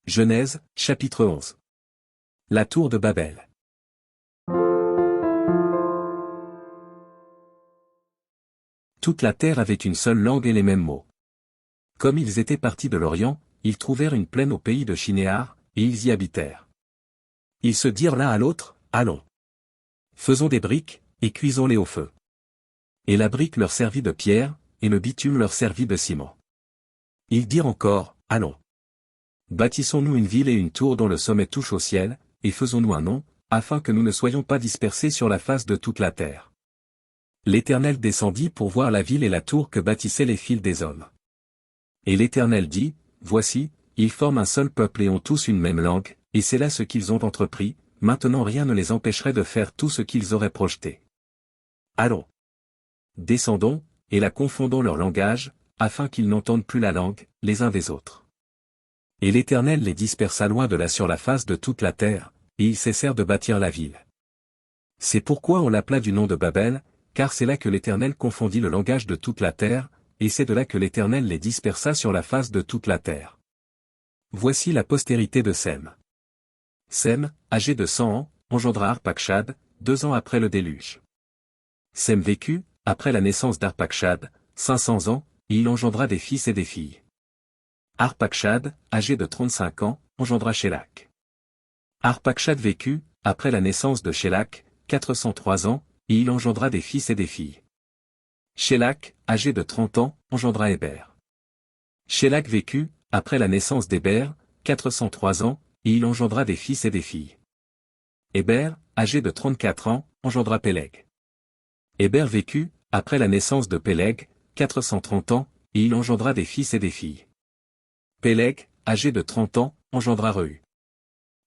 Genèse, chapitre 11. La tour de Babel. Toute la terre avait une seule langue et les mêmes mots. Comme ils étaient partis de l'Orient, ils trouvèrent une plaine au pays de Shinéar, et ils y habitèrent. Ils se dirent l'un à l'autre, allons. Faisons des briques, et cuisons-les au feu. Et la brique leur servit de pierre, et le bitume leur servit de ciment. Ils dirent encore, allons. Bâtissons-nous une ville et une tour dont le sommet touche au ciel, et faisons-nous un nom, afin que nous ne soyons pas dispersés sur la face de toute la terre. L'Éternel descendit pour voir la ville et la tour que bâtissaient les fils des hommes. Et l'Éternel dit, voici, ils forment un seul peuple et ont tous une même langue, et c'est là ce qu'ils ont entrepris, maintenant rien ne les empêcherait de faire tout ce qu'ils auraient projeté. Allons. Descendons, et la confondons leur langage, afin qu'ils n'entendent plus la langue, les uns des autres. Et l'Éternel les dispersa loin de là sur la face de toute la terre, et ils cessèrent de bâtir la ville. C'est pourquoi on l'appela du nom de Babel, car c'est là que l'Éternel confondit le langage de toute la terre, et c'est de là que l'Éternel les dispersa sur la face de toute la terre. Voici la postérité de Sem. Sem, âgé de 100 ans, engendra Arpachshad, 2 ans après le déluge. Sem vécut, après la naissance d'Arpachshad, 500 ans, et il engendra des fils et des filles. Arpachshad, âgé de 35 ans, engendra Shélakh. Arpachshad vécut, après la naissance de Shélakh, 403 ans, et il engendra des fils et des filles. Shélakh, âgé de 30 ans, engendra Héber. Shélakh vécut, après la naissance d'Héber, 403 ans, et il engendra des fils et des filles. Héber, âgé de 34 ans, engendra Péleg. Héber vécut, après la naissance de Péleg, 430 ans, et il engendra des fils et des filles. Péleg, âgé de 30 ans, engendra Reu.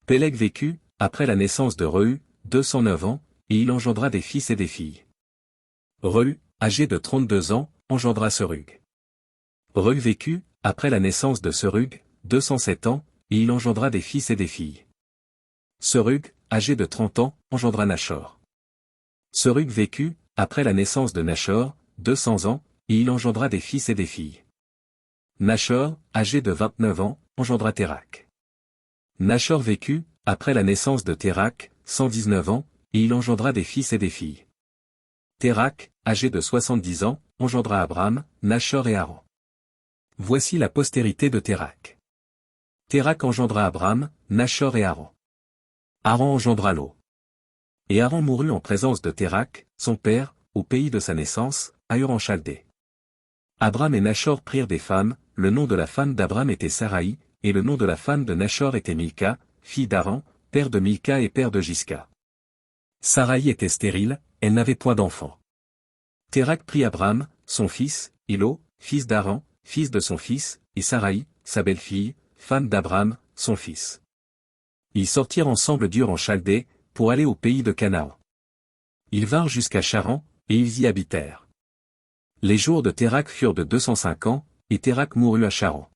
Péleg vécut, après la naissance de Reu, 209 ans, et il engendra des fils et des filles. Reu, âgé de 32 ans, engendra Serug. Reu vécut, après la naissance de Serug, 207 ans, et il engendra des fils et des filles. Serug, âgé de 30 ans, engendra Nachor. Serug vécut, après la naissance de Nachor, 200 ans, et il engendra des fils et des filles. Nachor, âgé de 29 ans, engendra Térakh. Nachor vécut, après la naissance de Térakh, 119 ans, et il engendra des fils et des filles. Térakh, âgé de 70 ans, engendra Abram, Nachor et Haran. Voici la postérité de Térakh. Térakh engendra Abram, Nachor et Haran. Haran engendra Lot. Et Haran mourut en présence de Térakh, son père, au pays de sa naissance, à Ur en Chaldée. Abram et Nachor prirent des femmes, le nom de la femme d'Abram était Saraï, et le nom de la femme de Nachor était Milka, fille d'Haran, père de Milka et père de Jiska. Saraï était stérile, elle n'avait point d'enfant. Térakh prit Abram, son fils, et Lot, fils d'Haran, fils de son fils, et Saraï, sa belle-fille, femme d'Abram, son fils. Ils sortirent ensemble d'Ur en Chaldée, pour aller au pays de Canaan. Ils vinrent jusqu'à Charan, et ils y habitèrent. Les jours de Térakh furent de 205 ans, et Térakh mourut à Charan.